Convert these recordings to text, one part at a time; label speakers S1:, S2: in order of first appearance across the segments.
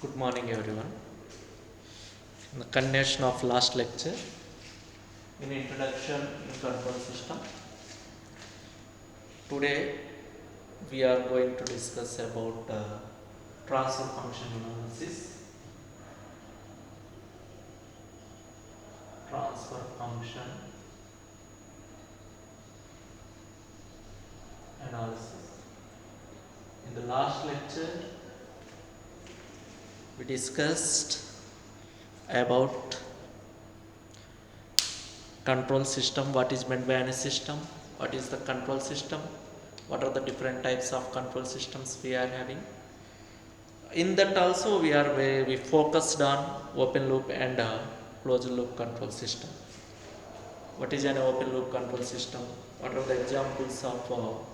S1: Good morning, everyone. In the continuation of last lecture, in introduction in control system, today we are going to discuss about transfer function analysis. Transfer function analysis. In the last lecture, we discussed about control system, what is meant by any system, what is the control system, what are the different types of control systems we are having. In that also we focused on open loop and closed loop control system. What is an open loop control system? What are the examples of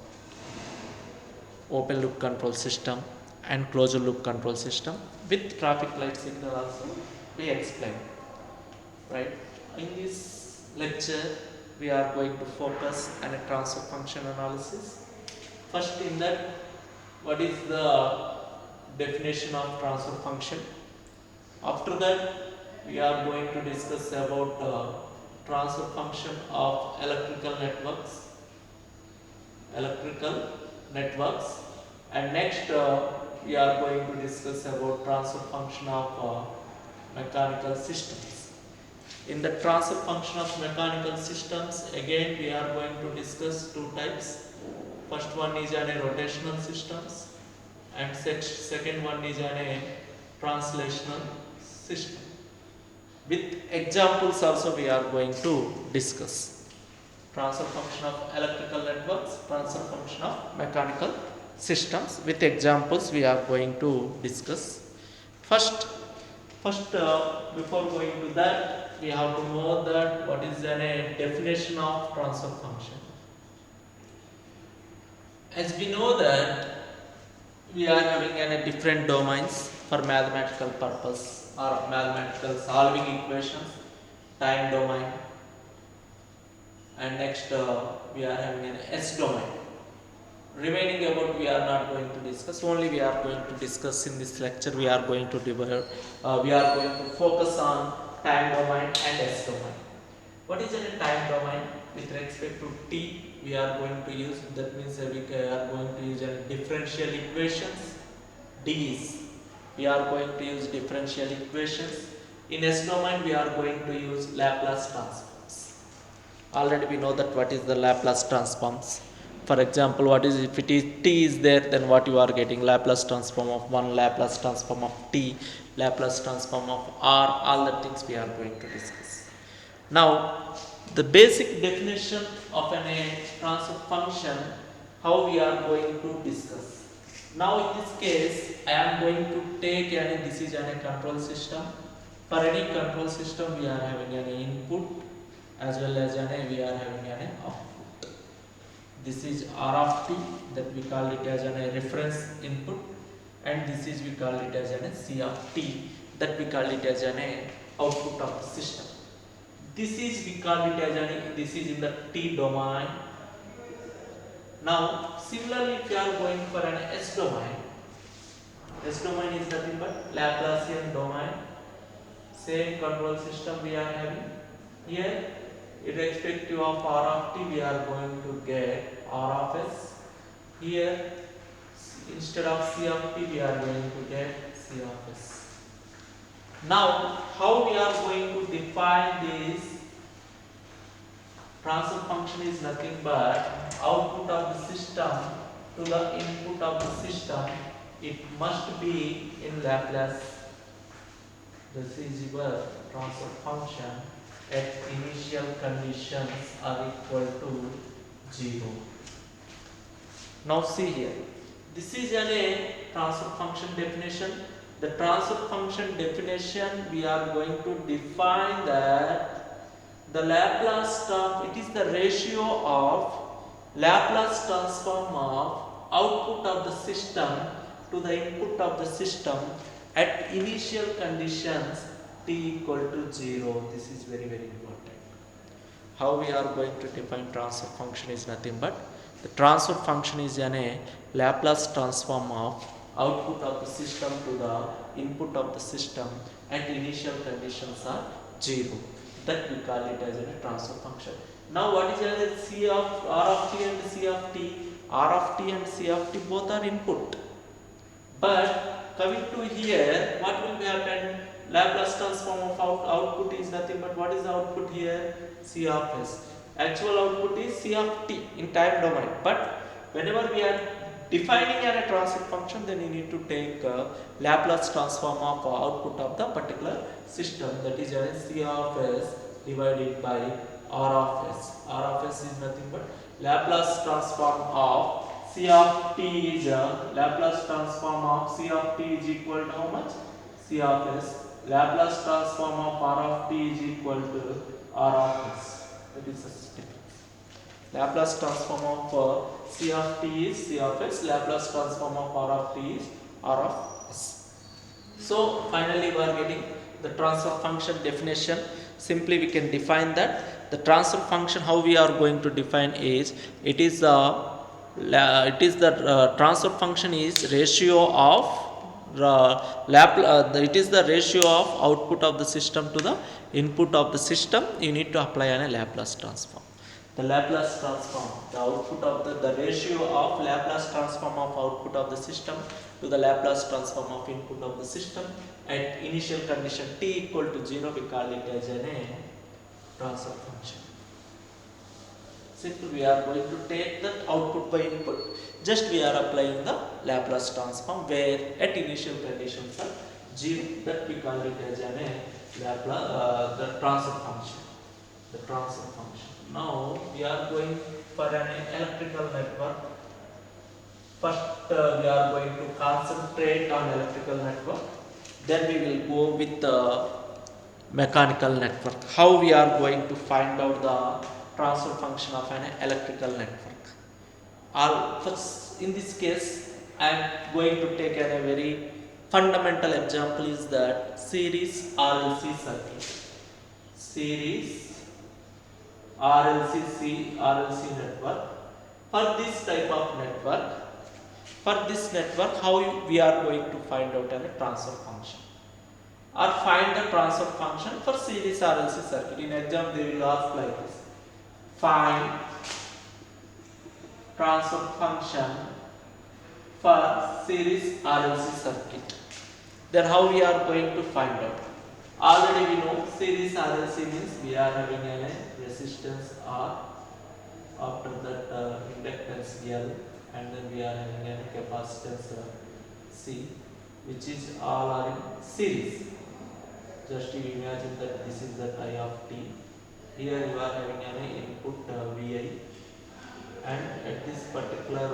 S1: open loop control system and closed loop control system? With traffic light signal also we explain. Right? In this lecture, we are going to focus on a transfer function analysis. First, in that, what is the definition of transfer function? After that, we are going to discuss about transfer function of electrical networks, and next we are going to discuss about transfer function of mechanical systems. In the transfer function of mechanical systems, again we are going to discuss two types. First one is a rotational systems, and second one is a translational system. With examples also we are going to discuss. Transfer function of electrical networks, transfer function of mechanical systems. With examples we are going to discuss. First, before going to that, we have to know that what is a definition of transfer function. As we know that we are having different domains for mathematical purpose or mathematical solving equations, time domain, and next we are having an S domain. Remaining about we are not going to discuss, only we are going to discuss in this lecture. We are going to focus on time domain and S domain. What is a time domain? With respect to t, we are going to use, that means we are going to use differential equations. D's, we are going to use differential equations. In S domain, we are going to use Laplace transforms. Already we know that what is the Laplace transforms. For example, what is, if it is t is there, then what you are getting? Laplace transform of 1, Laplace transform of t, Laplace transform of r, all the things we are going to discuss. Now, the basic definition of a transfer function, how we are going to discuss. Now in this case, I am going to take this is a control system. For any control system, we are having an input as well as we are having an output. This is R of t, that we call it as a reference input, and this is we call it as a C of t, that we call it as an output of the system. This is we call it as this is in the t domain. Now similarly, if you are going for an S domain is nothing but Laplacian domain. Same control system we are having here. Irrespective of R of t, we are going to get R of s. Here, instead of C of t, we are going to get C of s. Now, how we are going to define this? Transfer function is nothing but output of the system to the input of the system. It must be in Laplace. This is your transfer function at initial conditions are equal to 0. Now see here, this is a transfer function definition. The transfer function definition, we are going to define that the Laplace it is the ratio of Laplace transform of output of the system to the input of the system at initial conditions t equal to 0. This is very important. How we are going to define transfer function is nothing but the transfer function is a Laplace transform of output of the system to the input of the system and initial conditions are 0. That we call it as a transfer function. Now what is the C of R of t and C of t? R of t and C of t both are input. But coming to here, what will happen? Laplace transform of output is nothing but what is the output here? C of s. Actual output is C of t in time domain. But whenever we are defining a transfer function, then you need to take Laplace transform of output of the particular system, that is C of s divided by R of s. R of s is nothing but Laplace transform of C of t is Laplace transform of C of t is equal to how much? C of s. Laplace transform of R of t is equal to R of s. That is the difference. Laplace transform of C of t is C of s. Laplace transform of R of t is R of s. So finally we are getting the transfer function definition. Simply we can define that the transfer function, how we are going to define is, it is the transfer function is ratio of it is the ratio of output of the system to the input of the system. You need to apply a Laplace transform. The Laplace transform, the output of the ratio of Laplace transform of output of the system to the Laplace transform of input of the system at initial condition t equal to 0, we call it as a transfer function. Simply we are going to take that output by input, just we are applying the Laplace transform where at initial conditions are 0, that we call it as a Laplace, the transfer function. The transfer function. Now we are going for an electrical network. First we are going to concentrate on electrical network, then we will go with the mechanical network. How we are going to find out the transfer function of an electrical network. First, in this case, I am going to take a very fundamental example is that series RLC circuit. Series RLC network. For this type of network, how we are going to find out a transfer function, or find the transfer function for series RLC circuit. In exam they will ask like this: find transfer function for series RLC circuit. Then how we are going to find out? Already we know series RLC means we are having a resistance R, after that inductance L, and then we are having a capacitance C, which is all are in series. Just you imagine that this is the I of t. Here you are having an input Vi, and at this particular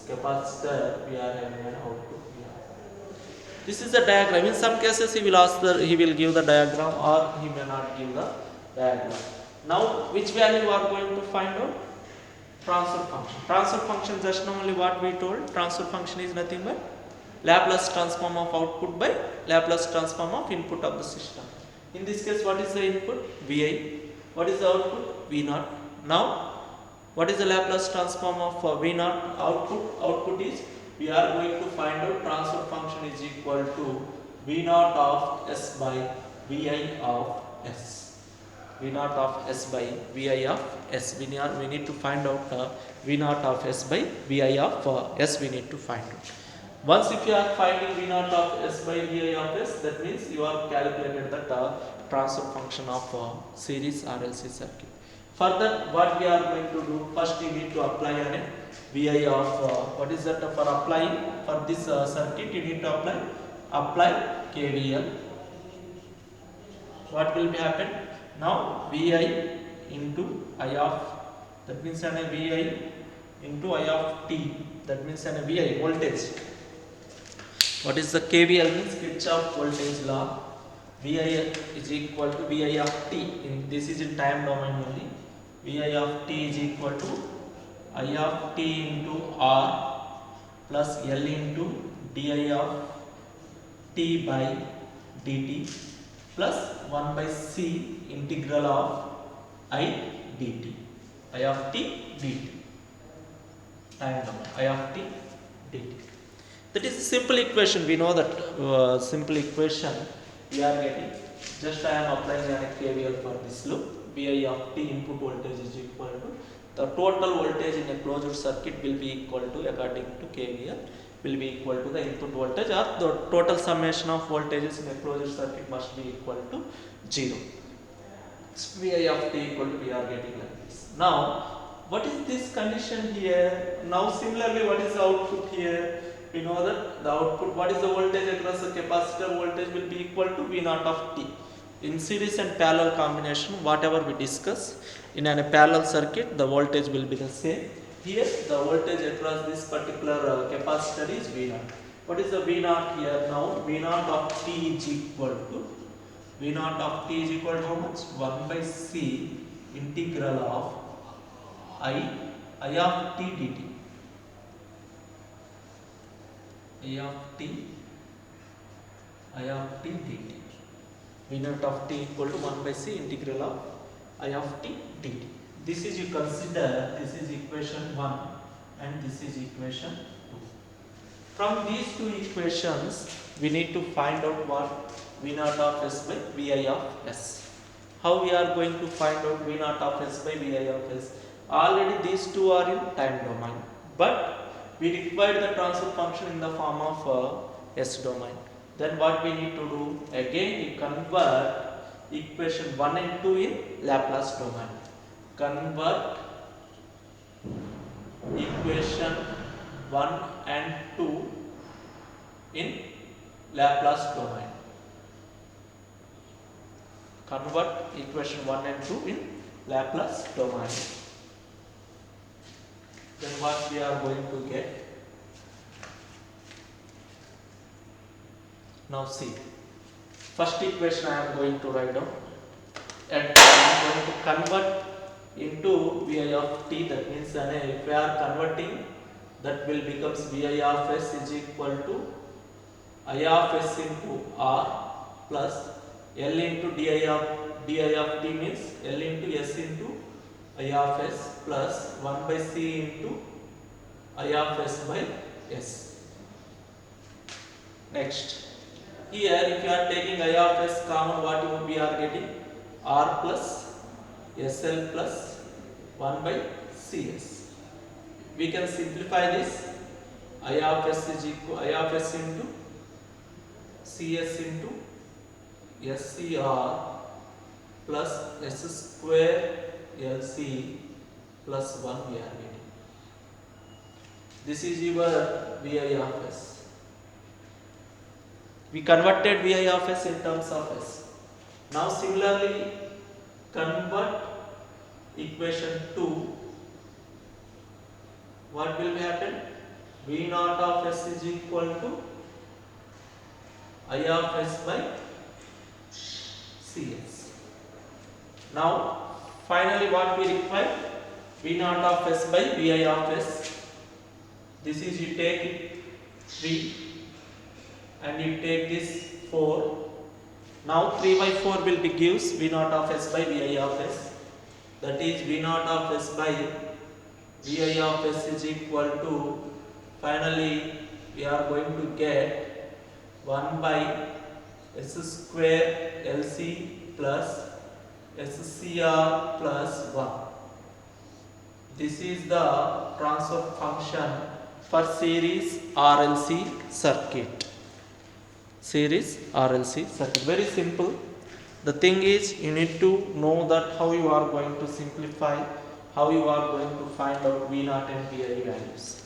S1: capacitor we are having an output Vi. This is the diagram. In some cases he will give the diagram, or he may not give the diagram. Now which value you are going to find out? Transfer function. Transfer function, just now only what we told, transfer function is nothing but Laplace transform of output by Laplace transform of input of the system. In this case, what is the input? Vi. What is the output? V0. Now, what is the Laplace transform of V0 output? Output is, we are going to find out transfer function is equal to V0 of S by Vi of S. V0 of S by Vi of S. We need to find out V0 of S by Vi of S. We need to find out. Once if you are finding V0 of S by Vi of S, that means you are calculated the transfer function of series RLC circuit. Further, what we are going to do, first you need to apply a Vi of, what is that for applying for this circuit, you need to apply KVL. What will be happen? Now Vi into I of, that means an Vi into I of t, that means an Vi voltage. What is the KVL means? Kirchhoff voltage law. Vi is equal to Vi of t. This is in time domain only. Vi of t is equal to I of t into R plus L into di of t by dt plus 1 by c integral of I dt. I of t dt. Time domain. I of t dt. That is a simple equation. We know that simple equation we are getting. Just I am applying a KVL for this loop. Vi of t input voltage is equal to the total voltage in a closed circuit will be equal to, according to KVL, will be equal to the input voltage, or the total summation of voltages in a closed circuit must be equal to 0. Vi of t equal to, we are getting like this. Now, what is this condition here? Now, similarly, what is the output here? We know that the output, what is the voltage across the capacitor? Voltage will be equal to V naught of t. In series and parallel combination, whatever we discuss, in a parallel circuit, the voltage will be the same. Here, the voltage across this particular capacitor is V naught. What is the V naught here now? V naught of t is equal to, V naught of t is equal to how much? 1 by C integral of I of t dt. I of t dt. V naught of t equal to 1 by C integral of I of t dt. This is, you consider, this is equation 1 and this is equation 2. From these two equations, we need to find out what V naught of S by Vi of S. How we are going to find out V naught of S by Vi of S? Already these two are in time domain, but we require the transfer function in the form of S domain. Then what we need to do? Again, we convert equation 1 and 2 in Laplace domain. Convert equation 1 and 2 in Laplace domain. Convert equation 1 and 2 in Laplace domain. Then what we are going to get? Now see, first equation I am going to write down, and I am going to convert into Vi of t. That means if we are converting, that will becomes Vi of S is equal to I of S into R plus L into di of t means L into S into I of S plus 1 by C into I of S by S. Next, here if you are taking I of S common, what we are getting? R plus SL plus 1 by CS. We can simplify this. I of S is equal I of S into CS into SCR plus S square LC plus 1 we are getting. This is your Vi of S. We converted Vi of S in terms of S. Now similarly, convert equation 2. What will happen? V naught of S is equal to I of S by CS. Now finally what we require? V naught of S by Vi of S. This is, you take 3 and you take this 4. Now 3 by 4 will be gives V naught of S by Vi of S. That is, V naught of S by Vi of S is equal to, finally we are going to get 1 by S square LC plus SCR plus 1. This is the transfer function for series RLC circuit. Series RLC circuit. Very simple. The thing is, you need to know that how you are going to simplify, how you are going to find out V naught and Vi values.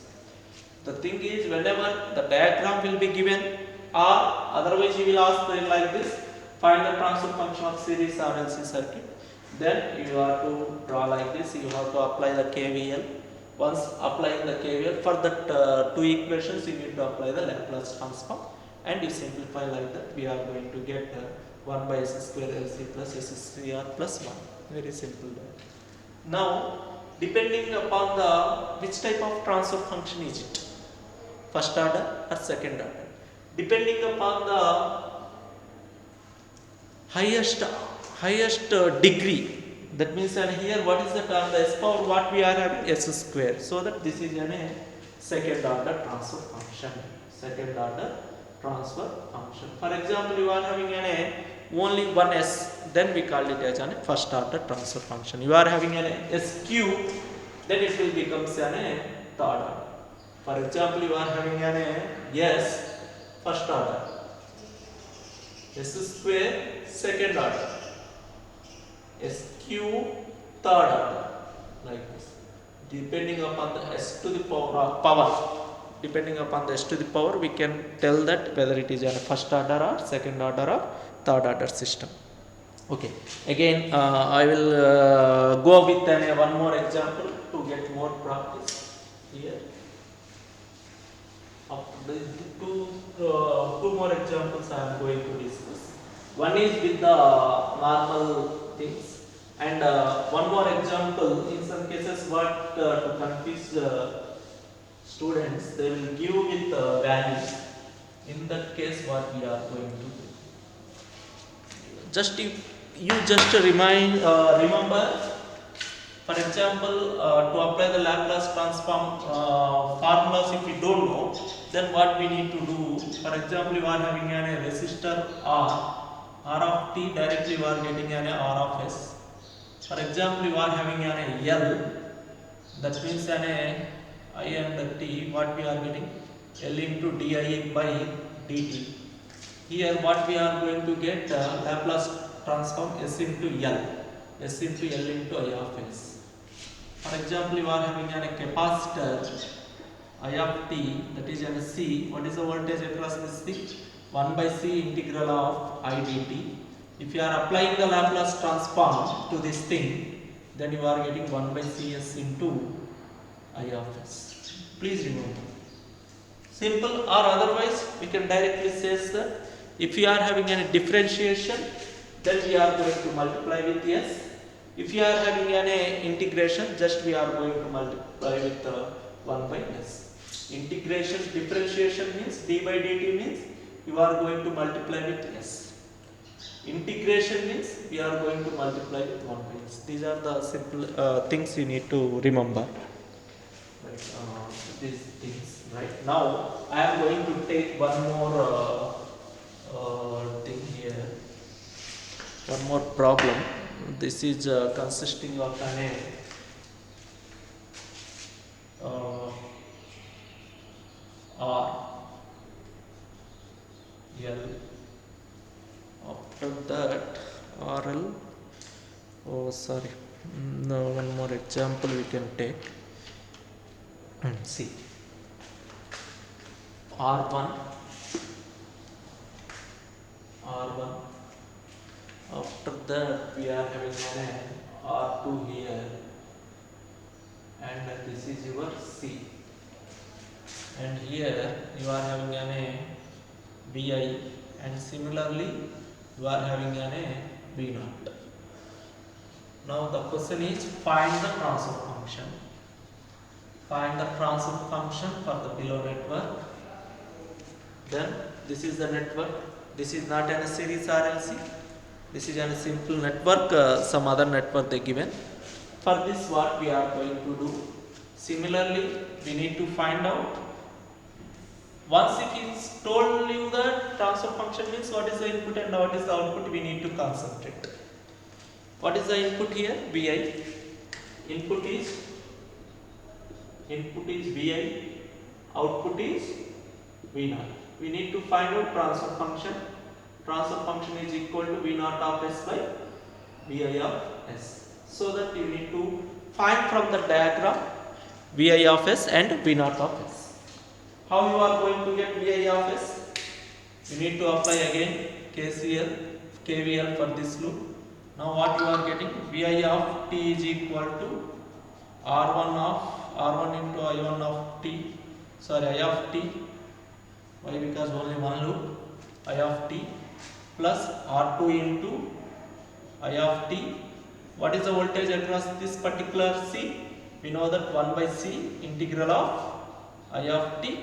S1: The thing is, whenever the diagram will be given, or otherwise you will ask like this, find the transfer function of series RLC circuit. Then you have to draw like this, you have to apply the KVL. Once applying the KVL, for that two equations you need to apply the Laplace transform, and you simplify like that. We are going to get 1 by S square LC plus SCR plus 1. Very simple. Now, depending upon the which type of transfer function is it, first order or second order, depending upon the highest degree. That means, and here what is the term? The S power, what we are having? S square. So that this is a second order transfer function. second order transfer function. For example, you are having only one s, then we call it as a first order transfer function. You are having an s cube, then it will become a third order. For example, you are having an s first order, s square second order, s cube third order, like this. Depending upon the s to the power, depending upon the s to the power, we can tell that whether it is a first order or second order or third order system. Okay, again I will go with one more example to get more practice here. After two more examples I am going to discuss. One is with the normal things, and one more example. In some cases, what to confuse students, they will give with values. In that case, what we are going to do? Just you just remember. For example, to apply the Laplace transform formulas, if we don't know, then what we need to do? For example, you are having a resistor R of t, directly you are getting an R of S. For example, you are having an L, that means an I and t, what we are getting? L into di by dt. Here what we are going to get, Laplace transform S into L, S into L into I of S. For example, you are having a capacitor I of t, that is a C. What is the voltage across this thing? 1 by C integral of I dt. If you are applying the Laplace transform to this thing, then you are getting 1 by Cs into I of S. Please remember. Simple, or otherwise we can directly say that if you are having a differentiation, then we are going to multiply with S. If you are having an integration, just we are going to multiply with 1 by S. Integration, differentiation means d by dt means you are going to multiply with S. Integration means we are going to multiply with 1 by S. These are the simple things you need to remember. Right, these things. Right now, I am going to take one more thing here. One more problem. This is consisting of an R, L. After that, RL. Oh, sorry. No, one more example we can take. See, R1. After that, we are having an R2 here, and this is your C. And here you are having an VI, and similarly you are having an V0. Now the question is, find the transfer function. Find the transfer function for the below network. Then this is the network. This is not a series RLC. This is a simple network, some other network they given. For this, what we are going to do? Similarly, we need to find out. Once it is told you that transfer function means what is the input and what is the output, we need to concentrate. What is the input here? Vi. Input is Vi. Output is V0. We need to find out transfer function. Transfer function is equal to V0 of S by Vi of S. So that you need to find from the diagram Vi of S and V0 of S. How you are going to get Vi of S? You need to apply again KVL for this loop. Now what you are getting? Vi of t is equal to R1 into I1 of t. Sorry, I of t. Why? Because only one loop. I of t plus R2 into I of t. What is the voltage across this particular C? We know that 1 by C integral of I of t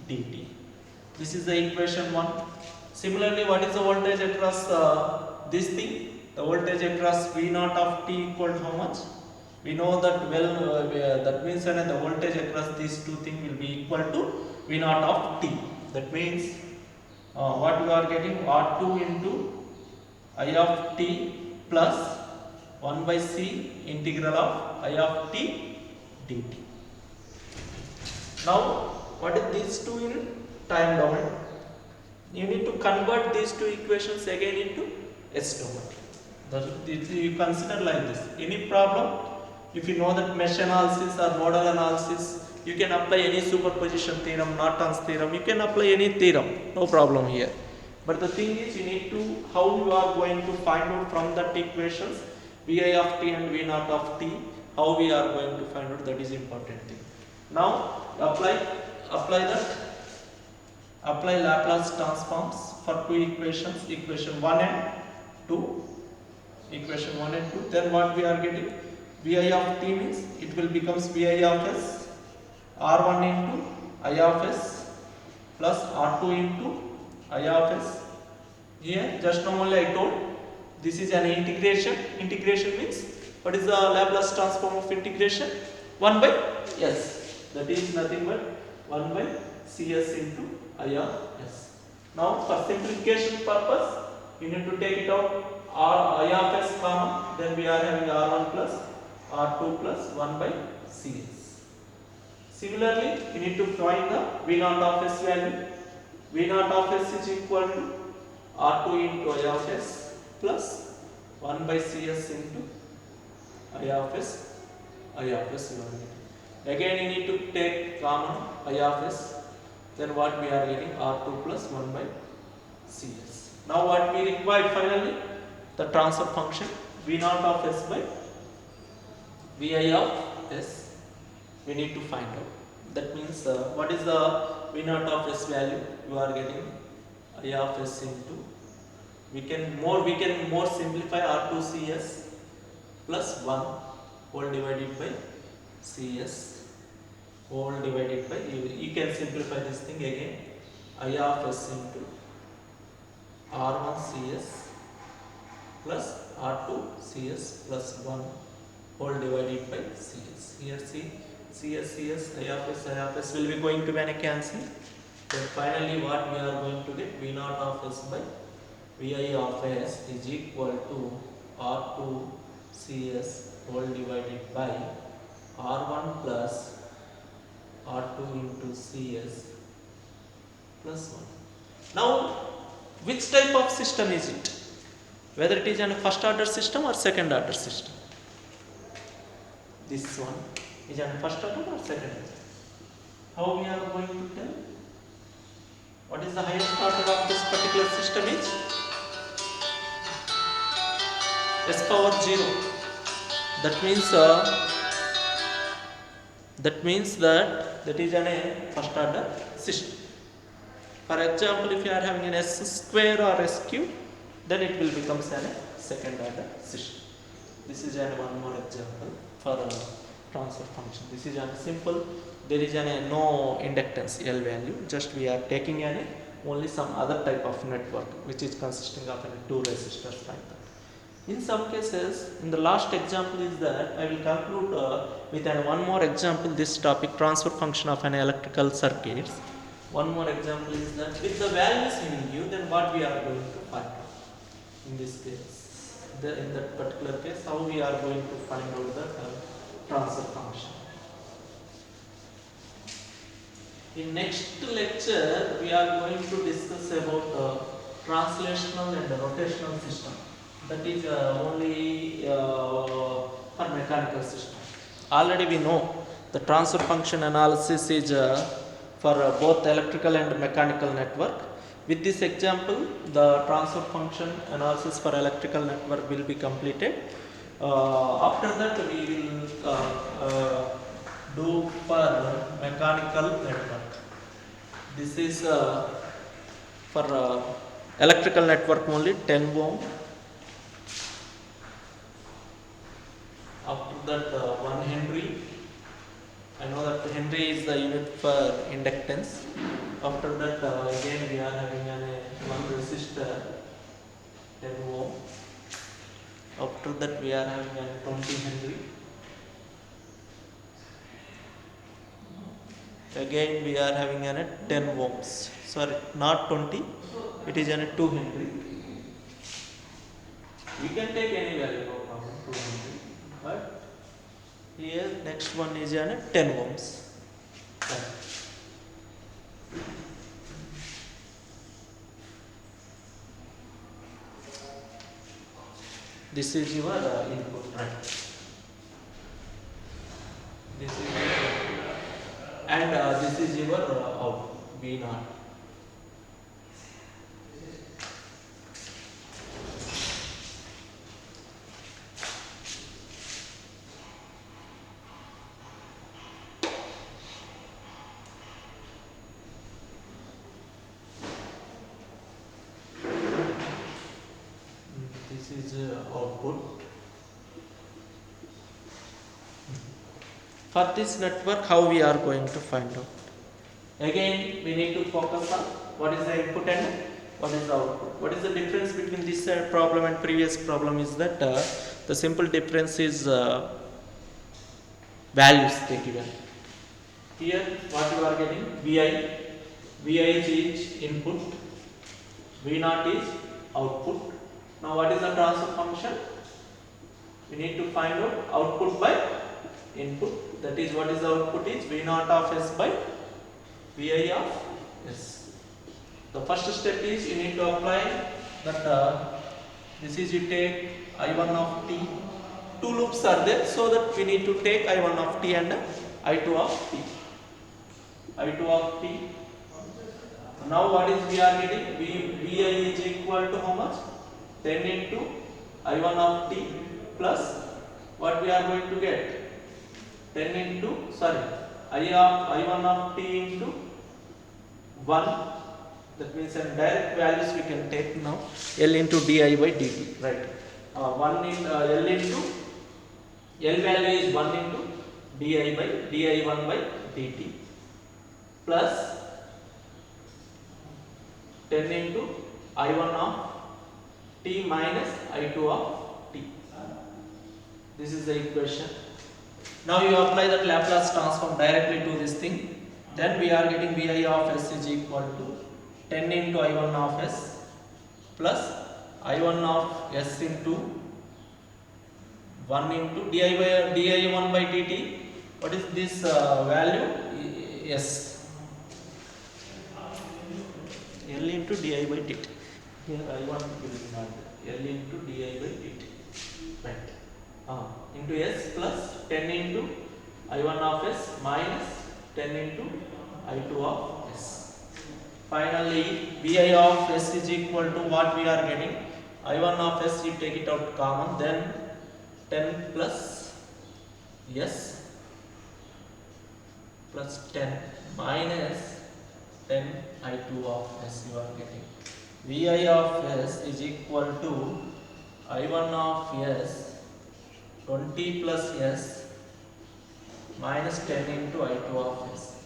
S1: dt. This is the equation 1. Similarly, what is the voltage across this thing? The voltage across V0 of t equal to how much? We know that that means the voltage across these two things will be equal to V0 of t. That means what you are getting, R2 into I of t plus 1 by c integral of I of t dt. Now what is these two in time domain? You need to convert these two equations again into S domain. You consider like this. Any problem, if you know that mesh analysis or nodal analysis, you can apply any superposition theorem, Norton's theorem, you can apply any theorem, no problem here. But the thing is, you need to, how you are going to find out from that equations, Vi of t and V naught of t, how we are going to find out, that is important thing. Now apply Laplace transforms for two equations, equation 1 and 2. Equation 1 and 2, then what we are getting, Vi of t means it will becomes Vi of s, R1 into I of s plus R2 into I of s. Here just now only I told this is an integration. Integration means what is the Laplace transform of integration? 1 by s, that is nothing but 1 by cs into I of s. Now for simplification purpose you need to take it out, I of s common, then we are having R1 plus R2 plus 1 by cs. Similarly, you need to find the V naught of s value. V naught of s is equal to R2 into I of s plus 1 by cs into I of s value. Again you need to take common I of s, then what we are getting, R2 plus 1 by cs. Now what we require finally, the transfer function V naught of s by Vi of s, we need to find out. That means what is the V naught of s value? You are getting I of s into, we can more simplify R2 cs plus 1 whole divided by cs whole divided by, you can simplify this thing again, I of s into R1 cs plus R2 cs plus 1 whole divided by cs. Here see, cs, I of s will be going to be cancelled. Then finally what we are going to get, V naught of s by Vi of s is equal to R2 cs whole divided by R1 plus R2 into cs plus 1. Now which type of system is it? Whether it is a first order system or second order system? This one is a first order or second order? How we are going to tell? What is the highest order of this particular system is? S power 0. That means that is a first order system. For example, if you are having an s square or s cube, then it will become a second order system. This is one more example for a transfer function. This is a simple, there is no inductance L value, just we are taking only some other type of network which is consisting of two resistors like that. In some cases, in the last example is that I will conclude with one more example, this topic transfer function of an electrical circuits. One more example is that with the values we will give, then what we are going to find out. In this case, in that particular case, how we are going to find out the transfer function. In next lecture, we are going to discuss about translational and rotational system. That is only for mechanical system. Already we know the transfer function analysis is for both electrical and mechanical network. With this example, the transfer function analysis for electrical network will be completed. After that, we will do for mechanical network. This is for electrical network only 10 ohm. After that 1 Henry. I know that Henry is the unit for inductance. After that again we are having one resistor 10 ohm. After that we are having 20 Henry. Again we are having 10 ohms. sorry, not 20, it is an 2 Henry. We can take any value, no problem, 2 Henry, but here next one is an 10 ohms. Right. This is your input, right? This is your input. And this is your output, V naught. This is output. For this network, how we are going to find out? Again, we need to focus on what is the input and what is the output. What is the difference between this problem and previous problem is that the simple difference is values they given. Here, what you are getting? Vi is input, V naught is output. Now, what is the transfer function? We need to find out output by input. That is, what is the output is V naught of S by Vi of S. The first step is you need to apply that this is you take I1 of t. Two loops are there, so that we need to take I1 of t and I2 of t. I2 of t. Now what is we are getting? Vi is equal to how much? 10 into I1 of t plus what we are going to get? 10 into, sorry, I1 of t into 1. That means in direct values we can take now L into di by dt, right? 1 in L into, L value is 1 into di1 by dt plus 10 into I1 of t minus I2 of t. This is the equation. Now you apply that Laplace transform directly to this thing. Then we are getting Vi of S is equal to 10 into I1 of S plus I1 of S into 1 into di1 by dt. What is this value? S. L into di by dt. Here I1 will not L into di by dt. Right. Into S plus 10 into I1 of S minus 10 into I2 of S. Finally, Vi of S is equal to what we are getting? I1 of S, you take it out common, then 10 plus S plus 10 minus 10 I2 of S you are getting. Vi of S is equal to I1 of S 20 plus S minus 10 into I2 of S.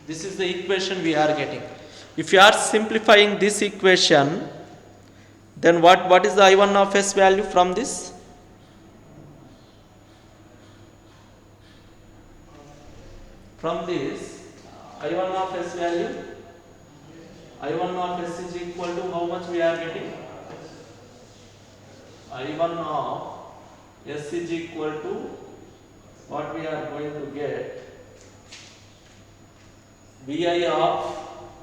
S1: This is the equation we are getting. If you are simplifying this equation, then what is the I1 of S value from this? From this, I1 of S value, I1 of S is equal to how much we are getting? I1 of S is equal to what we are going to get? Vi of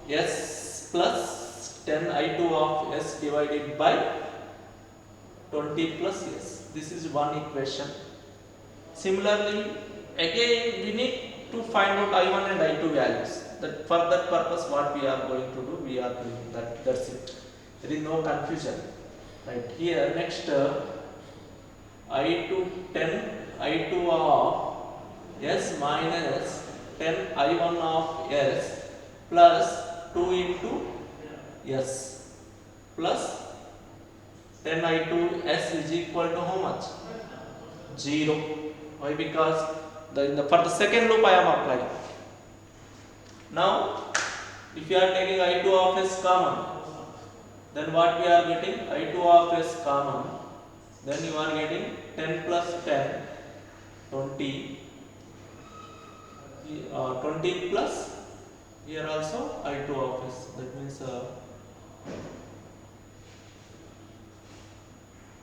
S1: S plus 10 I2 of S divided by 20 plus S. This is one equation. Similarly, again we need to find out I1 and I2 values. That for that purpose, what we are going to do, we are doing that. That's it. There is no confusion. Right here, next I2 10 I2 of S minus 10 I1 of S plus 2 into S plus 10 I2 S is equal to how much? 0. Why? Because for the second loop I am applying. Now, if you are taking I2 of S common, then what we are getting? I2 of S common, then you are getting 10 plus 10, 20, 20 plus Here also I2 of s, that means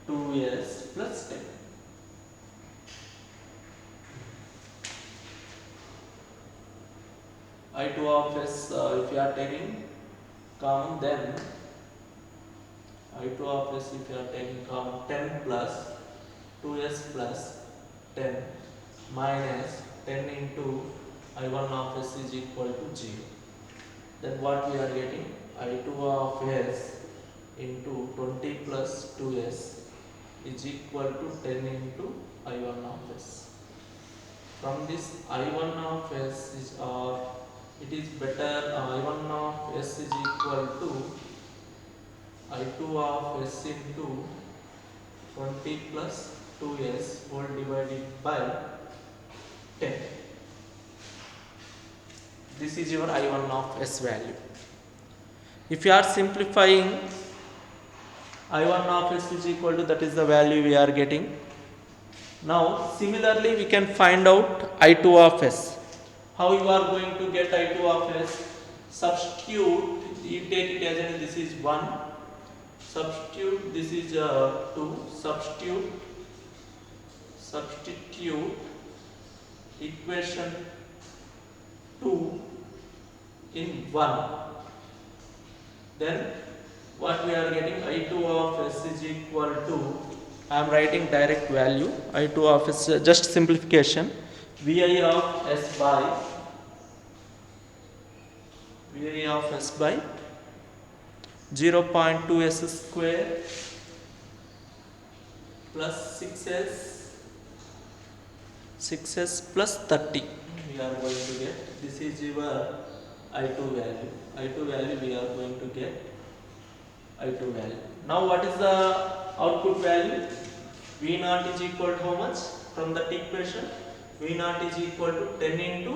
S1: 2s plus 10. I2 of s, if you are taking common, then I2 of s, if you are taking common, 10 plus 2s plus 10 minus 10 into I1 of s is equal to 0. Then what we are getting? I2 of s into 20 plus 2s is equal to 10 into I1 of s. From this I1 of s is, it is better, I1 of s is equal to I2 of s into 20 plus 2s whole divided by 10. This is your I1 of s value. If you are simplifying, I1 of s is equal to, that is the value we are getting. Now similarly we can find out I2 of s. How you are going to get I2 of s? Substitute, you take it as in this is 1, substitute this is 2, substitute equation 2 in 1. Then what we are getting? I2 of s is equal to, I am writing direct value, I2 of s, just simplification, Vi of s by Vi of s by 0.2 s square plus 6s plus 30 we are going to get. This is your I2 value. I2 value we are going to get I2 value. Now what is the output value? V naught is equal to how much? From that equation, V naught is equal to 10 into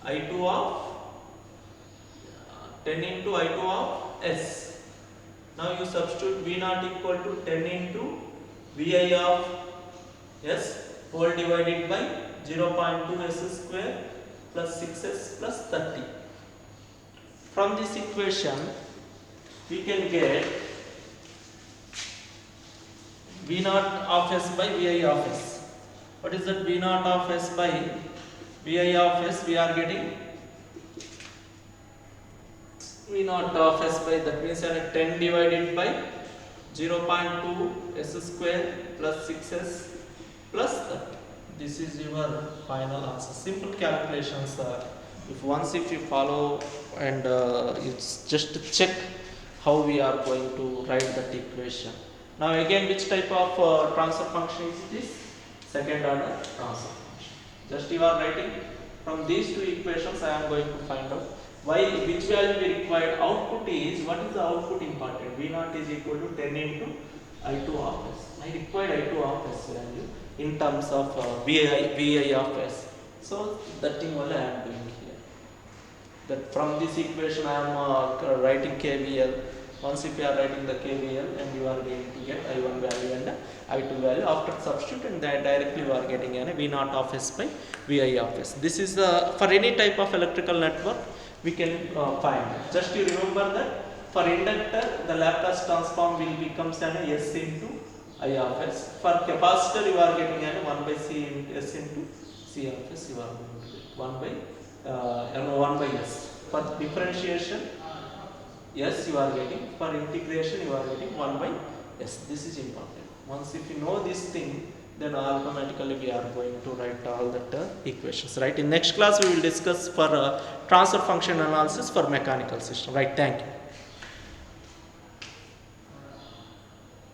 S1: I2 of 10 into I2 of s. Now you substitute V naught equal to 10 into Vi of s whole divided by 0.2 s square plus 6s plus 30. From this equation we can get V naught of s by Vi of s. What is that? V naught of s by Vi of s, we are getting V naught of s by, that means 10 divided by 0.2 s square plus 6s plus 30. This is your final answer. Simple calculations. If you follow and it's just to check how we are going to write that equation. Now again, which type of transfer function is this? Second order transfer function. Just you are writing from these two equations. I am going to find out why, which value we required. Output is, what is the output important? V naught is equal to 10 into I2 of s. I required I2 of s value in terms of Vi of s. So that thing only I am doing here. That from this equation I am writing KVL. Once if you are writing the KVL and you are going to get I1 value and I2 value, after substitute and directly you are getting a V naught of s by Vi of s. This is for any type of electrical network we can find. Just you remember that for inductor the Laplace transform will becomes an s into I of s. For capacitor you are getting an 1 by c s into c of s. You are going to get 1 by s. For differentiation, yes, you are getting. For integration, you are getting 1 by s. This is important. Once if you know this thing, then automatically we are going to write all that equations. Right. In next class, we will discuss for transfer function analysis for mechanical system. Right. Thank you.